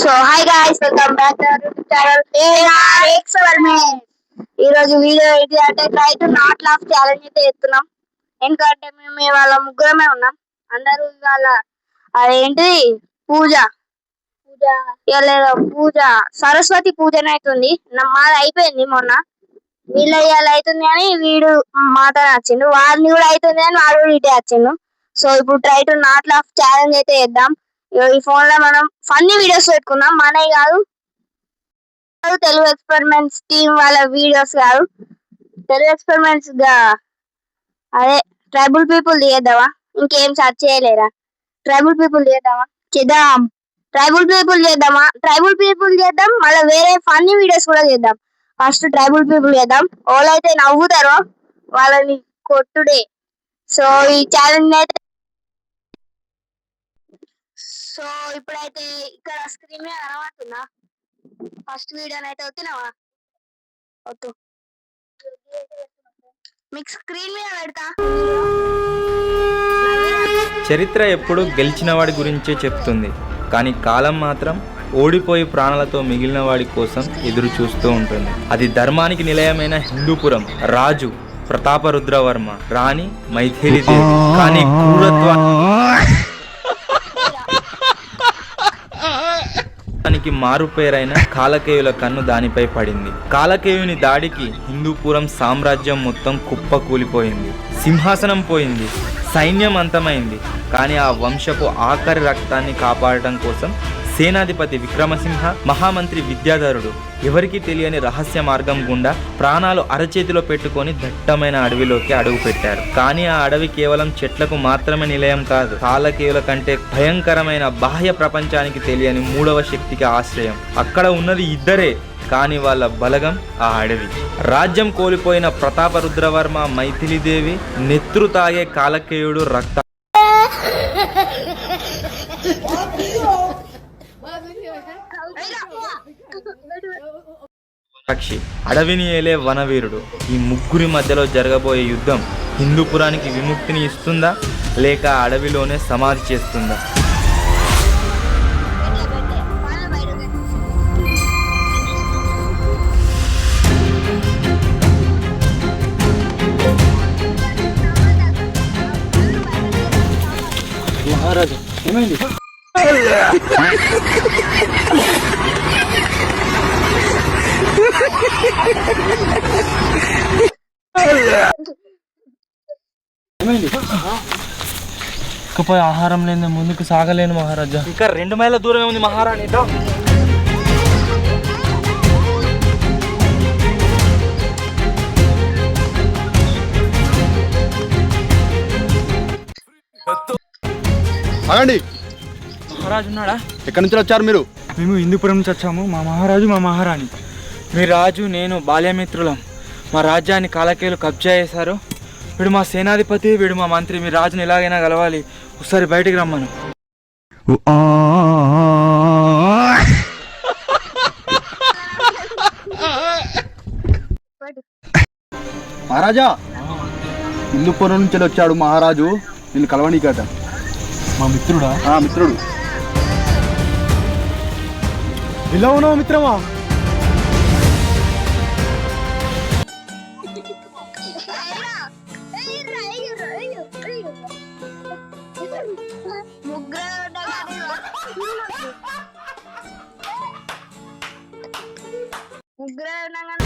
So hi guys, welcome back to our YouTube channel AR experiment. ఈ రోజు video ఏంటి అంటే try to not laugh challenge అయితే చేస్తున్నాం. ఎందుకంటే మేము ఇవాళ ముగ్గురమే ఉన్నాం. అందరూ ఇవాళ అదేంటి పూజ పూజ ఇవాళ పూజ సరస్వతి పూజనే అవుతుంది. మాది అయిపోయింది మొన్న. వీళ్ళ ఇవాళ అవుతుంది అని వీడు మాతో వచ్చిండు, వాడిని కూడా అవుతుంది అని వాడు కూడా ఇటే వచ్చిండు. సో ఇప్పుడు try to not laugh challenge అయితే చేద్దాం. ఈ ఫోన్ లో మనం ఫన్నీ వీడియోస్ పెట్టుకుందాం, మనవి కాదు, తెలుగు ఎక్స్పెరిమెంట్స్ టీం వాళ్ళ వీడియోస్ కాదు, తెలుగు ఎక్స్పెరిమెంట్స్ గా అదే ట్రైబల్ పీపుల్ చేద్దామా? ఇంకేం సర్చ్ చేయలేరా? ట్రైబల్ పీపుల్ చేద్దాం, ట్రైబల్ పీపుల్ చేద్దామా? ట్రైబల్ పీపుల్ చేద్దాం, మళ్ళీ వేరే ఫన్నీ వీడియోస్ కూడా చేద్దాం. ఫస్ట్ ట్రైబల్ పీపుల్ చేద్దాం. వాళ్ళైతే నవ్వుతారో వాళ్ళని కొట్టుడే. సో ఈ ఛాలెంజ్ అయితే సో ఇప్పుడైతే ఇక్కడ స్క్రీన్ మీద కనబడుతుందా? ఫస్ట్ వీడియో అయితే వచ్చినావా? వద్దు, మీకు స్క్రీన్ మీద పెడతా. చరిత్ర ఎప్పుడు గెలిచిన వాడి గురించే చెప్తుంది, కానీ కాలం మాత్రం ఓడిపోయి ప్రాణాలతో మిగిలిన వాడి కోసం ఎదురు చూస్తూ ఉంటుంది. అది ధర్మానికి నిలయమైన హిందూపురం. రాజు ప్రతాపరుద్రవర్మ, రాణి మైథిలీదేవి. కానీ క్రూరత్వానికి మారుపేరైన కాలకేయుల కన్ను దానిపై పడింది. కాలకేయుని దాడికి హిందూపురం సామ్రాజ్యం మొత్తం కుప్పకూలిపోయింది. సింహాసనం పోయింది, సైన్యం అంతమైంది. కానీ ఆ వంశపు ఆఖరి రక్తాన్ని కాపాడటం కోసం సేనాధిపతి విక్రమసింహ, మహామంత్రి విద్యాధరుడు ఎవరికీ తెలియని రహస్య మార్గం గుండా ప్రాణాలు అరచేతిలో పెట్టుకొని దట్టమైన అడవిలోకి అడుగు పెట్టారు. కానీ ఆ అడవి కేవలం చెట్లకు మాత్రమే నిలయం కాదు, కాలకేయుల కంటే భయంకరమైన బాహ్య ప్రపంచానికి తెలియని మూడవ శక్తికి ఆశ్రయం. అక్కడ ఉన్నది ఇద్దరే, కానీ వాళ్ళ బలగం ఆ అడవి. రాజ్యం కోల్పోయిన ప్రతాపరుద్రవర్మ, మైథిలీదేవి, నెత్తురు తాగే కాలకేయుడు రక్త పక్షి, అడవిని ఏలే వనవీరుడు. ఈ ముగ్గురి మధ్యలో జరగబోయే యుద్ధం హిందూపురానికి విముక్తిని ఇస్తుందా, లేక అడవిలోనే సమాధి చేస్తుందా? మహారాజా ఏమైంది? ఇకపై ఆహారం లేని ముందుకు సాగలేను మహారాజా. ఇంకా 2 మైళ్ళ దూరమే ఉంది మహారాణి. ఆగండి. మహారాజు ఉన్నాడా? ఎక్కడి నుంచి వచ్చారు మీరు? మేము హిందూపురం నుంచి వచ్చాము. మా మహారాజు, మా మహారాణి. మీ రాజు, నేను బాల్యమిత్రులం. మా రాజ్యాన్ని కాలకేయులు కబ్జా చేశారు. వీడు మా సేనాధిపతి, వీడు మా మంత్రి. మీ రాజుని ఎలాగైనా కలవాలి. ఒకసారి బయటికి రమ్మను. మహారాజా, హిందూపురం నుంచి వచ్చాడు మహారాజు, నిన్ను కలవనీకట. మా మిత్రుడా? మిత్రుడు. ఇలా ఉన్నావు మిత్రమా?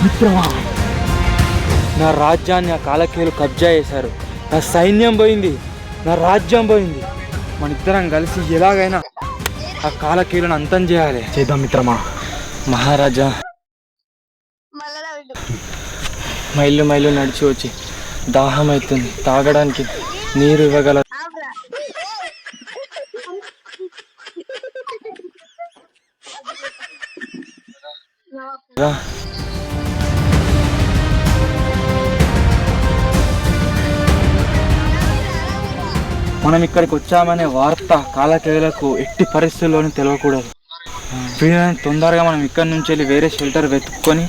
మిత్రమా, నా రాజ్యాన్ని ఆ కాలకేయులు కబ్జా చేశారు. నా సైన్యం పోయింది, నా రాజ్యం పోయింది. మన ఇద్దరం కలిసి ఎలాగైనా ఆ కాలకేయులను అంతం చేయాలి. చేద్దాం మిత్రమా. మహారాజా, మైళ్ళు మైళ్ళు నడిచి వచ్చి దాహం అవుతుంది, తాగడానికి నీరు ఇవ్వగల? మనం ఇక్కడికి వచ్చామనే వార్త కాలకేయులకు ఎట్టి పరిస్థితుల్లోనూ తెలియకూడదు. వీలైనంత తొందరగా మనం ఇక్కడి నుంచి వెళ్ళి వేరే షెల్టర్ వెతుక్కొని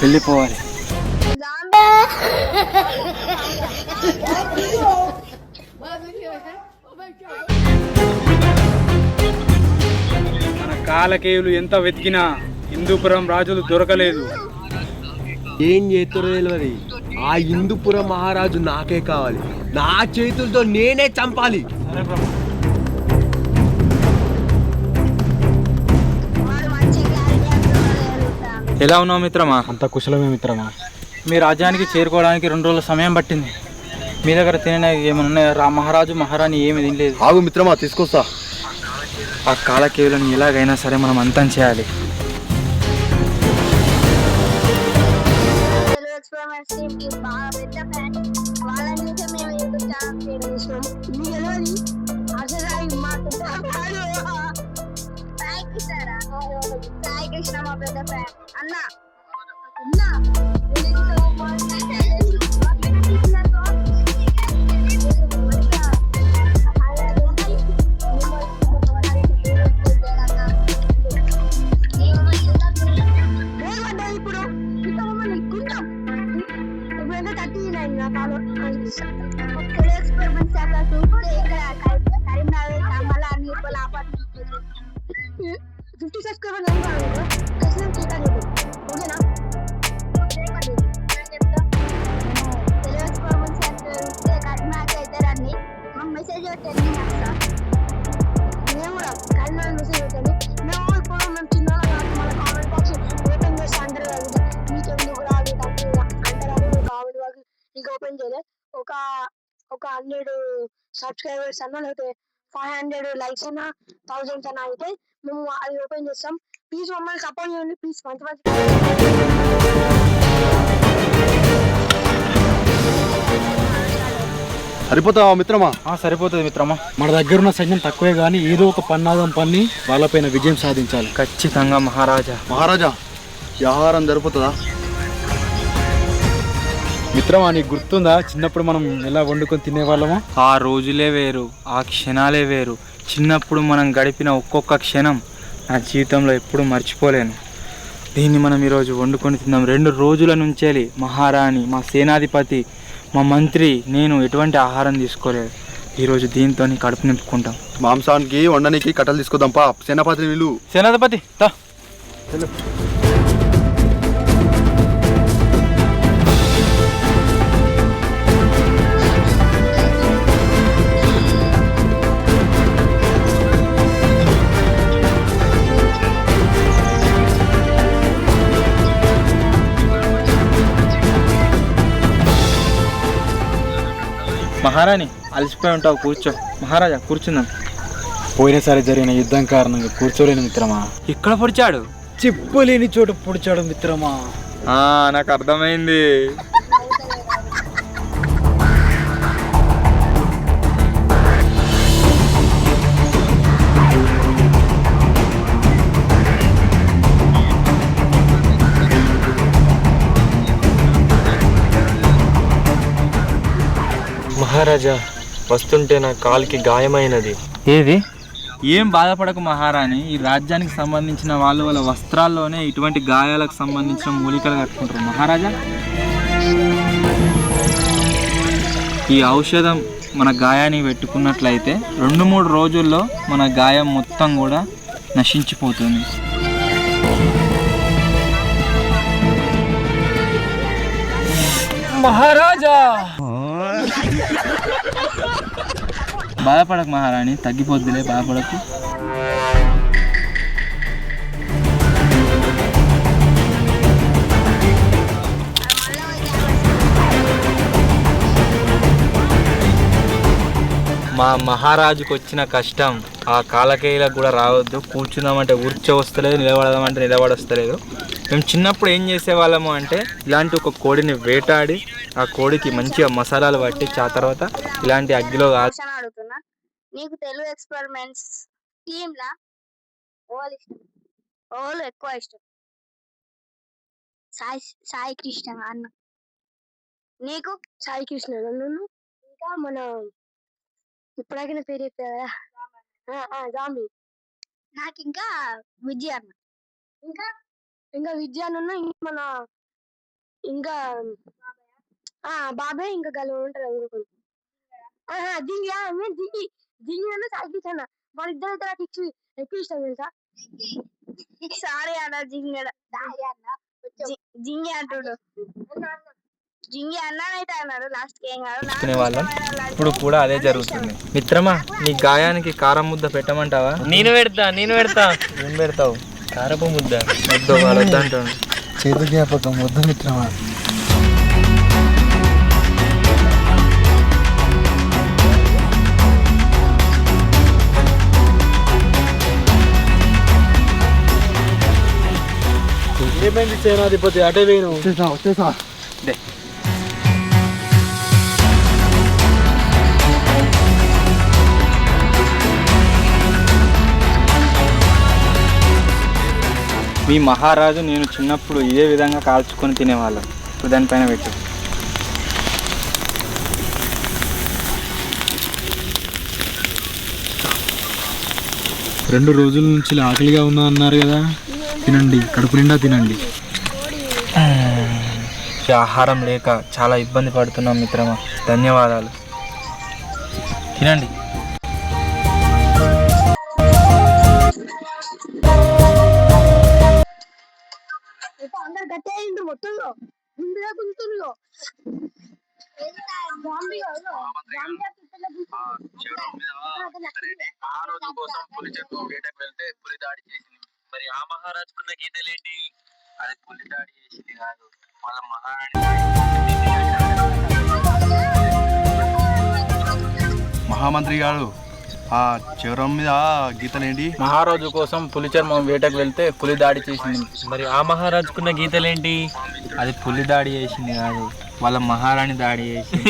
వెళ్ళిపోవాలి. కాలకేయులు ఎంత వెతికినా హిందూపురం రాజులు దొరకలేదు. ఏం చేస్తారో తెలియదు. ఆ హిందూపురం మహారాజు నాకే కావాలి. నా చేతులతో నేనే చంపాలి. వాడు మంచి క్లారిటీ అంటున్నాడు. ఎలా ఉన్నావు మిత్రమా? అంత కుశలమే మిత్రమా. మీ రాజ్యానికి చేరుకోవడానికి 2 రోజుల సమయం పట్టింది. మీ దగ్గర తినే ఏమైనా ఉన్నాయా? మహారాజు మహారాణి ఏమి తినలేదు. ఆగు మిత్రమా, తీసుకొస్తా. ఆ కాలకేయులను ఎలాగైనా సరే మనం అంతం చేయాలి. తెలుగు ఎక్స్పెరిమెంట్స్ టీమ్ కి బాగా పెద్ద ఫ్యాన్. వాళ్ళని చూసి మేము యూట్యూబ్ ఛానల్ క్రియేట్ చేసినాం. మీకు తెలియదు అసలు మాకు సాయి కృష్ణ సాయి కృష్ణ మా పెద్ద ఫ్యాన్. అన్న మెసేజ్ పెట్టండి సార్. మేము కూడా కరీంనగర్ మెసేజ్ పెట్టండి. మేము ఇప్పుడు మేము చిన్న మన కామెంట్ బాక్స్ ఓపెన్ చేసి అంటారు కదా, మీకు ఎందుకు రాదు తప్పు అంటారని మేము కామెంట్ బాక్స్ మీకు ఓపెన్ చేయలేదు. ఒక 100 సబ్స్క్రైబర్స్ అన్నా లేకపోతే 500 లైక్స్ అన్నా 1000 అన్నా అయితే మేము అది ఓపెన్ చేస్తాం. ప్లీజ్ మమ్మల్ని సపోర్ట్ చేయండి. ప్లీజ్ మంచి మంచి సరిపోతావా మిత్రమా? సరిపోతుంది మిత్రమా. మన దగ్గర ఉన్న సైన్యం తక్కువే కానీ ఏదో ఒక పన్నాగం పన్ని వాళ్ళపైన విజయం సాధించాలి. ఖచ్చితంగా మహారాజా. మహారాజా, ఈ ఆహారం సరిపోతుందా? మిత్రమా, నీకు గుర్తుందా చిన్నప్పుడు మనం ఎలా వండుకొని తినేవాళ్ళమో? ఆ రోజులే వేరు, ఆ క్షణాలే వేరు. చిన్నప్పుడు మనం గడిపిన ఒక్కొక్క క్షణం నా జీవితంలో ఎప్పుడూ మర్చిపోలేను. దీన్ని మనం ఈరోజు వండుకొని తిందాం. 2 రోజుల నుంచేలి మహారాణి, మా సేనాధిపతి, మా మంత్రి, నేను ఎటువంటి ఆహారం తీసుకోలేదు. ఈరోజు దీంతో కడుపు నింపుకుంటాం. మాంసానికి వండడానికి కట్టలు తీసుకుందాంపా. సేనాపతి వీళ్ళు. సేనాధిపతి తా. మహారాణి అలసిపోయి ఉంటావు, కూర్చో. మహారాజా కూర్చుందాం. పోయినసారి జరిగిన యుద్ధం కారణంగా కూర్చోలేని మిత్రమా. ఎక్కడ పొడిచాడు? చెప్పులేని చోట పొడిచాడు మిత్రమా. నాకు అర్థమైంది. మహారాజా, వస్తుంటే నా కాలుకి గాయమైనది. ఏది? ఏం బాధపడకు మహారాణి. ఈ రాజ్యానికి సంబంధించిన వాళ్ళు వాళ్ళ వస్త్రాల్లోనే ఇటువంటి గాయాలకు సంబంధించిన మూలికలు కట్టుకుంటారు మహారాజా. ఈ ఔషధం మన గాయానికి పెట్టుకున్నట్లయితే 2-3 రోజుల్లో మన గాయం మొత్తం కూడా నశించిపోతుంది. మహారాజా, బాధపడకు మహారాణి, తగ్గిపోద్దిలే, బాధపడకు. మా మహారాజుకు వచ్చిన కష్టం ఆ కాలకేయులకు కూడా రావద్దు. కూర్చుందామంటే వస్తలేదు, నిలబడదామంటే నిలబడొస్తలేదు. మేము చిన్నప్పుడు ఏం చేసేవాళ్ళము అంటే ఇలాంటి ఒక కోడిని వేటాడి ఆ కోడికి మంచిగా మసాలాలు పట్టి ఆ తర్వాత ఇలాంటి అగ్గిలో అడుగుతున్నా. నీకు తెలుగు ఎక్స్పెరిమెంట్స్ టీమ్ లా ఓళ్ళు ఎక్కువ ఇష్టం? సాయి కృష్ణ అన్న. నీకు? సాయి కృష్ణ. నన్ను ఇంకా మన ఇప్పటికైనా పేరు చెప్పారా? జాంబీ. నాకు ఇంకా విజయ అన్న. ఇంకా ఇంకా విజయ అన్న, మన ఇంకా బాబాయ్, ఇంకా గలు ఉంటారు ఇంకొకరు. దిగి దిగి దిగి అన్న సాయి కృష్ణ అన్న. వాళ్ళిద్దరు ఎక్కువ ఇష్టం తెలుసా? సారీ అన్న జింగడ జింగి అంటుడు జింగి అన్నానైతే అన్నాడు లాస్ట్ కి ఏం కాదు వాళ్ళం ఇప్పుడు కూడా అదే జరుగుతుంది. మిత్రమా, నీ గాయానికి కారం ముద్ద పెట్టమంటావా? నేను పెడతా ఏం పెడతావు? కారపు ముద్ద వద్దు వాళ్ళొద్దు అంటాడు. చేతు జ్ఞాపకం వద్దు మిత్రమా. ఏమైంది సేనాధిపతి? అటే వేను వచ్చేసా. మీ మహారాజు నేను చిన్నప్పుడు ఇదే విధంగా కాల్చుకొని తినేవాళ్ళం. ఇప్పుడు దానిపైన పెట్టు. రెండు రోజుల నుంచి ఆకలిగా ఉన్నా అన్నారు కదా, తినండి, కడుపు నిండా తినండి. ఆహారం లేక చాలా ఇబ్బంది పడుతున్నాం మిత్రమా. ధన్యవాదాలు. తినండి. అందరు గట్టేయండి మొత్తంలో ముందుగా గుంతుల్లో పులి దాడి చేసింది. మరి ఆ మహారాజుకున్న గీతలేంటి? అది పులి దాడి చేసింది కాదు, వాళ్ళ మహామంత్రి గారు, ఆ చివరం మీద గీతలేంటి? మహారాజు కోసం పులి చర్మం వేటకు వెళ్తే పులి దాడి చేసింది. మరి ఆ మహారాజుకున్న గీతలేంటి? అది పులి దాడి చేసింది కాదు, వాళ్ళ మహారాణి దాడి చేసింది.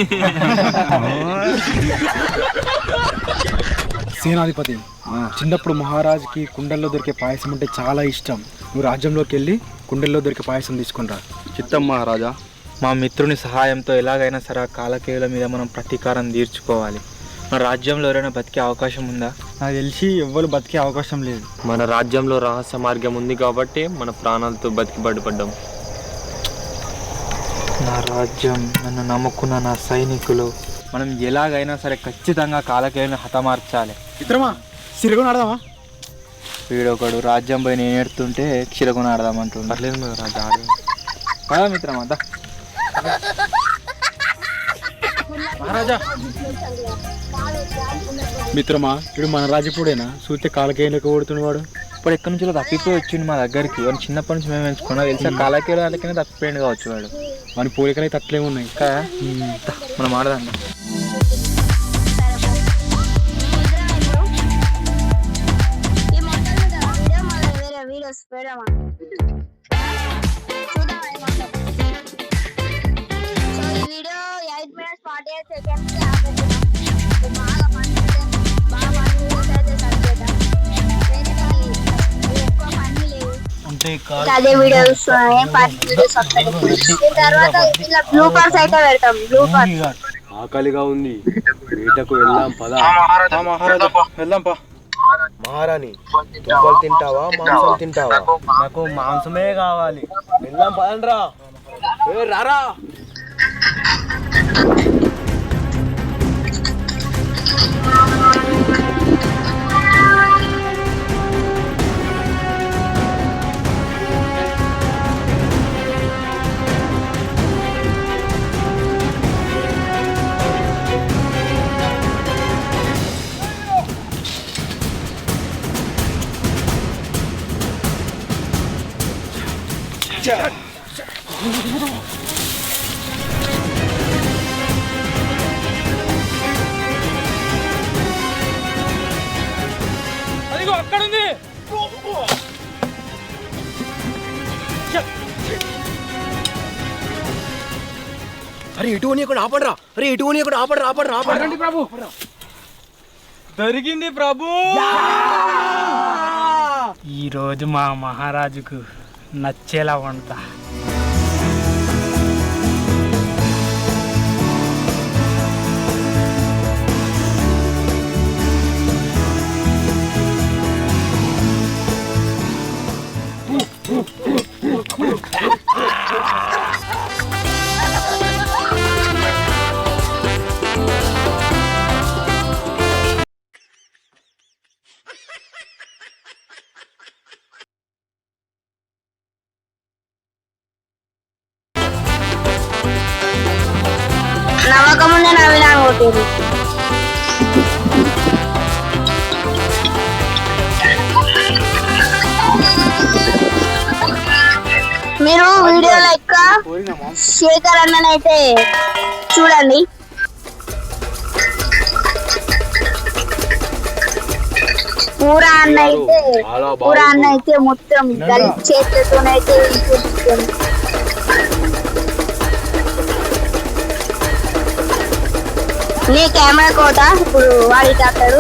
సేనాధిపతి, చిన్నప్పుడు మహారాజుకి కుండల్లో దొరికే పాయసం అంటే చాలా ఇష్టం. నువ్వు రాజ్యంలోకి వెళ్ళి కుండల్లో దొరికే పాయసం తీసుకుని రా. చిత్తం మహారాజా. మా మిత్రుని సహాయంతో ఎలాగైనా సరే ఆ కాలకేయుల మీద మనం ప్రతీకారం తీర్చుకోవాలి. మన రాజ్యంలో ఎవరైనా బతికే అవకాశం ఉందా? నాకు తెలిసి ఎవ్వరు బతికే అవకాశం లేదు. మన రాజ్యంలో రహస్య మార్గం ఉంది కాబట్టి మన ప్రాణాలతో బతికి బయటపడ్డాం. నా రాజ్యం, నన్ను నమ్ముకున్న నా సైనికులు, మనం ఎలాగైనా సరే ఖచ్చితంగా కాలకేయులను హతమార్చాలి. మిత్రమా, సిరగొని ఆడదామా? వీడొకడు రాజ్యం పై నేను ఎడుతుంటే క్షీరకొని ఆడదామంటుండే. పర్లేదు మీద రాజా, ఆడదాం. కదా మిత్రమా? అంతా మహారాజా. మిత్రమా, ఇప్పుడు మన రాజపుడేనా? చూస్తే కాలకేయులకు ఓడుతున్నవాడు. ఇప్పుడు ఎక్కడి నుంచి తప్పిపోయి వచ్చిండు మా దగ్గరికి. వాడిని చిన్నప్పటి నుంచి మేము ఎంచుకున్నా తెలుసా. కాలకేయుల వాళ్ళకైనా తప్పిపోయింది కావచ్చు వాడు. వాని పోలికలు అయితే అట్లే ఉన్నాయి కదా. మనం ఆడదాం. ఈ మొత్తం వీడియో మళ్ళీ వేరే వీడియోస్ పెడమా చూద్దాం ఏమంటాం. సో ఈ వీడియో 8 minutes 48 seconds బాగా మంది వీడియోస్ అయితే సరిపోతాం. ఎక్కువ పని లేవు, అదే వీడియోస్ ఏం పని వీడియోస్ వస్తాయి. దీని తర్వాత ఇలా బ్లూపర్స్ అయితే పెడతాం. బ్లూపర్స్. ఆకలిగా ఉంది, వేటకు వెళ్దాం పదా. మహారాజా వెళ్దాం పా. మహారాణి, దుంపలు తింటావా, మాంసం తింటావా? నాకు మాంసమే కావాలి. వెళ్దాం పదండ్రా. రారా. అదిగో అక్కడుంది. అరే ఇటు కూడా ఆపడరా. అరే ఇటు కూడా ఆపడరా. ఆపడండి ప్రభు. దొరికింది ప్రభు. ఈరోజు మా మహారాజుకు నచ్చేలా వండుతా. మీరు వీడియో లైక్ శేఖర్ అన్ననైతే చూడండి. పూరా అన్న అయితే మొత్తం చేతులతోనైతే చూపిస్తుంది. నీ కెమెరా కోట ఇప్పుడు వాడి తాతాడు.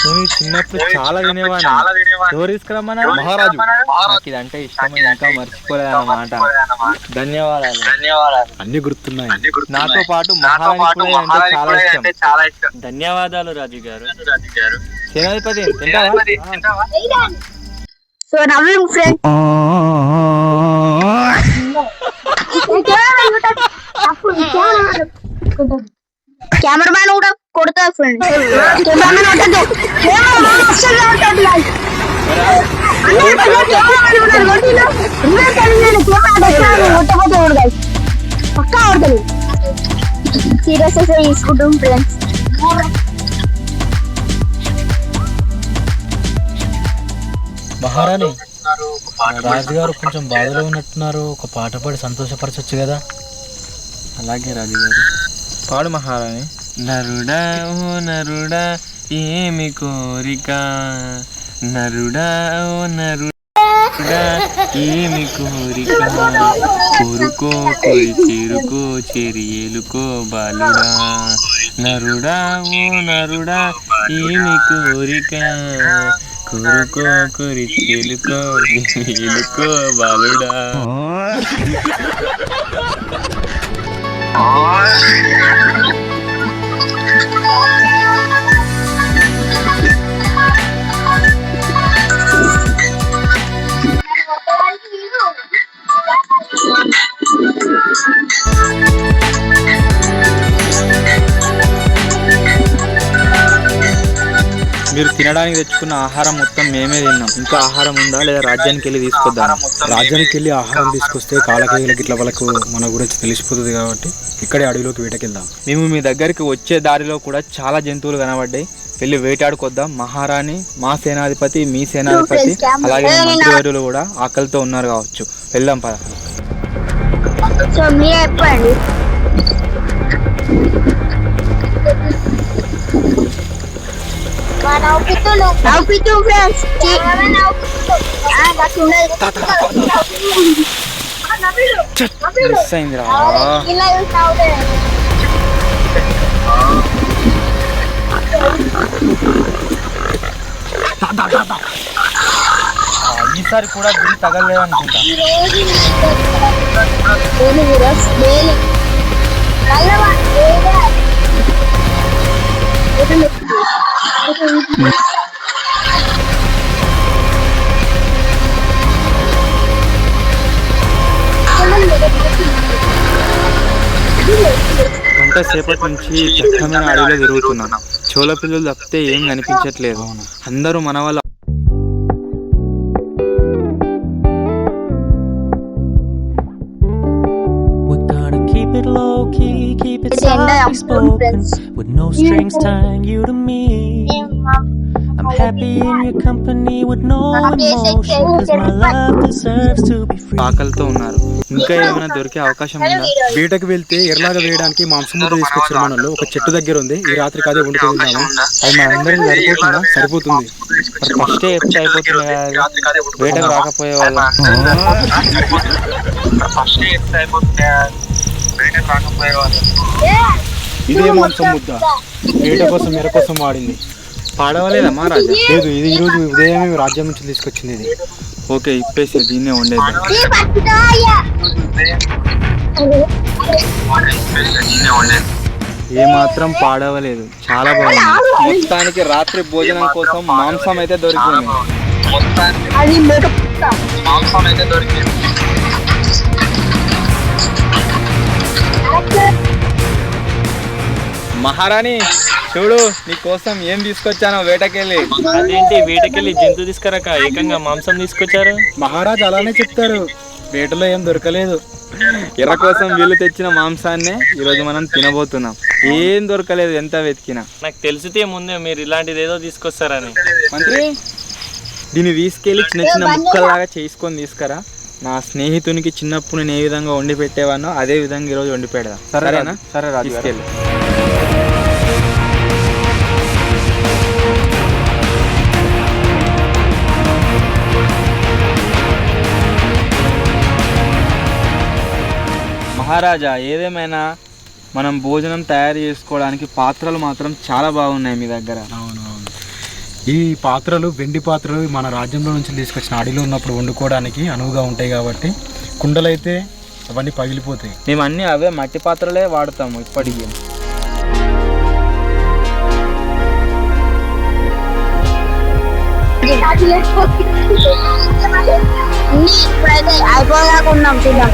నేను చిన్నప్పుడు చాలా వినేవాడిని. ఎవరు తీసుకురమ్మన్నారు? మహారాజు. నాకు ఇదంటే ఇష్టం, ఇంకా మర్చిపోలేదు అన్నమాట. ధన్యవాదాలు. అన్ని గుర్తున్నాయి. నాతో పాటు మహారాణి కూడా అంటే చాలా ఇష్టం. ధన్యవాదాలు రాజు గారు. సేనాధిపతి తింటావా? సో నవ్వింగ్ ఫ్రెండ్ కెమెరామ్యాన్ కూడా కొడతారు ఫ్రెండ్. కెమెరామ్యాన్ కొట్టదు. పక్కా ఆడతాడు. సీరియస్ తీసుకుంటాం ఫ్రెండ్స్. మహారాణి, రాజుగారు కొంచెం బాధలో ఉన్నట్టున్నారు. ఒక పాట పాడి సంతోషపరచొచ్చు కదా. అలాగే రాజు గారు. పాడు మహారాణి. నరుడా ఓ నరుడా ఏమి కోరిక, నరుడా ఓ నరుడా ఏమి కోరిక, కోరుకో కొరి చేరుకో చెరి ఏలుకో బాలుడా, నరుడా ఓ నరుడా ఏమి కోరిక, కోరుకో కొరి చేలుకో ఏలుకో బాలుడా. మీరు తినడానికి తెచ్చుకున్న ఆహారం మొత్తం మేమే తిన్నాం. ఇంకా ఆహారం ఉందా లేదా రాజ్యానికి వెళ్ళి తీసుకొద్దాం? రాజ్యానికి వెళ్ళి ఆహారం తీసుకొస్తే కాలకేయులకి ఇట్లా వాళ్ళకు మన గురించి తెలిసిపోతుంది కాబట్టి ఇక్కడే అడవిలోకి వేటకెళ్దాం. మేము మీ దగ్గరికి వచ్చే దారిలో కూడా చాలా జంతువులు కనబడ్డాయి. వెళ్ళి వేటాడుకొద్దాం. మహారాణి, మా సేనాధిపతి, మీ సేనాధిపతి, అలాగే మంత్రివర్యులు కూడా ఆకలితో ఉన్నారు కావచ్చు. వెళ్దాం పద. సో మీరే చెప్పండి. నవ్వుతూ ఫ్రెండ్స్ మిస్ అయిందిరా. ఈసారి కూడా గురి తగలేదు అనుకుంటా. గంట సేపటి నుంచి దట్టమైన అడవిలో తిరుగుతున్నాను. చోళ పిల్లలు తప్పితే ఏం కనిపించట్లేదు. అందరూ మన వాళ్ళ. Keep it softly spoken, with no strings tying you to me. I'm happy in your company with no emotion, cause my love deserves to be free. ఆకలితో ఉన్నారు. ఇంకా ఏమైనా దొరికే అవకాశం ఉందా? వేటకు వెళ్తే ఎర్రలాగా వేయడానికి మాంసముద్ద తీసుకొచ్చారు. మనలో ఒక చెట్టు దగ్గర ఉంది. ఈ రాత్రికి అదే వండుకుందాము. అది మనందరం సరిపోతుందా? సరిపోతుంది. ఫస్టే ఎప్పుడు అయిపోతుంది కదా. వేటకు రాకపోయే వాళ్ళం. ఇదే మాంసం ముద్ద వేట కోసం ఎర కోసం వాడింది. పాడవలేదా మహారాజా? లేదు, ఇది ఈరోజు ఉదయమే రాజ్యం నుంచి తీసుకొచ్చింది ఇది. ఓకే, ఇప్పేసి దీన్నే ఉండేది. ఏమాత్రం పాడవలేదు, చాలా బాగుంది. మొత్తానికి రాత్రి భోజనం కోసం మాంసం అయితే దొరికింది. మహారాణి, చూడు నీ కోసం ఏం తీసుకొచ్చానో వేటకెళ్ళి. అదేంటి వేటకెళ్ళి జంతు తీసుకురాక ఏకంగా మాంసం తీసుకొచ్చారు? మహారాజ్ అలానే చెప్తారు, వేటలో ఏం దొరకలేదు. ఎర్ర కోసం వీళ్ళు తెచ్చిన మాంసాన్నే ఈరోజు మనం తినబోతున్నాం. ఏం దొరకలేదు ఎంత వెతికినా. నాకు తెలిసితే ముందే మీరు ఇలాంటిది ఏదో తీసుకొస్తారని. మంత్రి దీన్ని తీసుకెళ్ళి చిన్న చిన్న ముక్కల్లాగా చేసుకొని తీసుకురా. నా స్నేహితునికి చిన్నప్పుడు నేను ఏ విధంగా వండి పెట్టేవానో అదే విధంగా ఈరోజు వండి పెడదా. సరేనా? సరే రాజు. తీసుకెళ్ళి. మహారాజా, ఏదేమైనా మనం భోజనం తయారు చేసుకోవడానికి పాత్రలు మాత్రం చాలా బాగున్నాయి మీ దగ్గర. అవునవును, ఈ పాత్రలు వెండి పాత్రలు మన రాజ్యంలో నుంచి తీసుకొచ్చిన అడవిలో ఉన్నప్పుడు వండుకోవడానికి అనువుగా ఉంటాయి కాబట్టి కుండలైతే అవన్నీ పగిలిపోతాయి. మేము అన్నీ అవే మట్టి పాత్రలే వాడతాము ఇప్పటికీ. ఇప్పుడైతే అయిపోయాక ఉన్నాం చూద్దాం.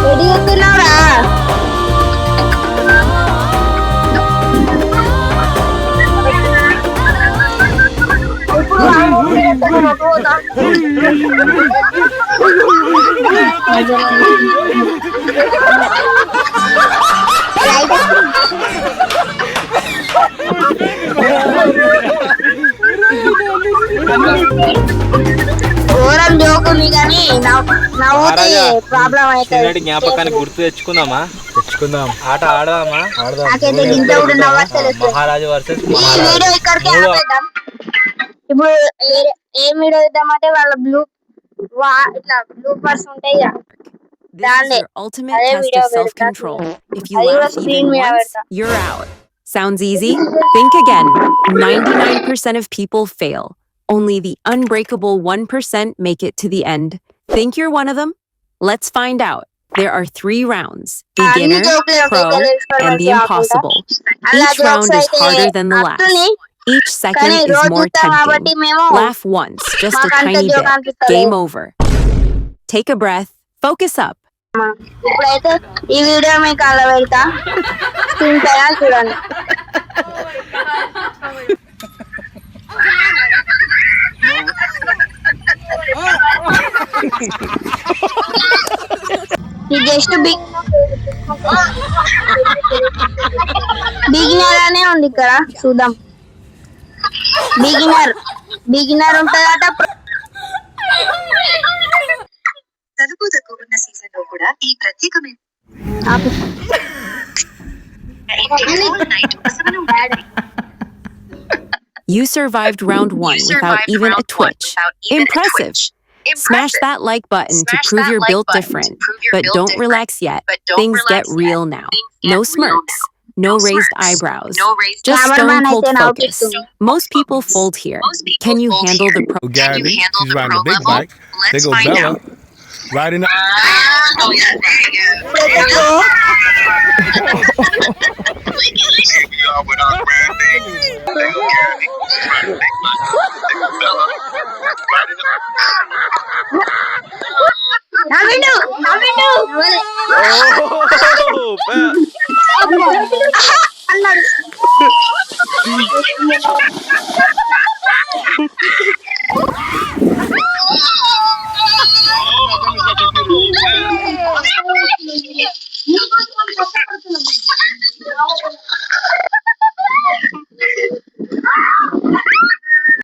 రెడీ అవుతున్నావురా? ఘోరం జోకుంది కానీ నవ్వుతే ప్రాబ్లం అయితే జ్ఞాపకాన్ని గుర్తు తెచ్చుకుందామా? ఆట ఆడదామా? నాకైతే గింత కూడా నవ్వట్లేదు. మహారాజు వర్సెస్ ఈ వీడియో ఇక్కడికి ఆపేద్దాం. ఇప్పుడు ఏం వీడియో ఇద్దామంటే వాళ్ళ ఇట్లా బ్లూ పర్స్ ఉంటాయి కదా, This is your ultimate test of self-control. If you laugh even once, you're out. Sounds easy? Think again. 99% of people fail. Only the unbreakable 1% make it to the end. Think you're one of them? Let's find out. There are 3 rounds: beginner, pro, and the impossible. Each round is harder than the last. Each second is more tempting. Laugh once, just a tiny bit. Game over. Take a breath. Focus up. ఇప్పుడైతే ఈ video మీకు అలా పెడతా, చూడండి. ఇది just beginner అనే ఉంది ఇక్కడ, చూద్దాం. బిగినర్ ఉంటుందట. తదుపుదకు ఉన్న సీజన్ లో కూడా ఈ ప్రత్యేకమైన You survived round 1 without even a twitch. Impressive. Smash that like button to prove you're built different. But don't relax yet. Things get real now. No smirks. No raised eyebrows. Just stone cold focus. Most people fold here. Can you handle the Gabby, she's riding a big bike. They go Bella. Riding up. Oh yeah, there you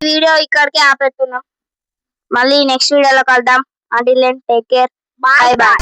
video ఇక్కడికి ఆపేస్తున్నాం. మళ్ళీ next వీడియోలో కలుద్దాం. Until then take care. Bye by.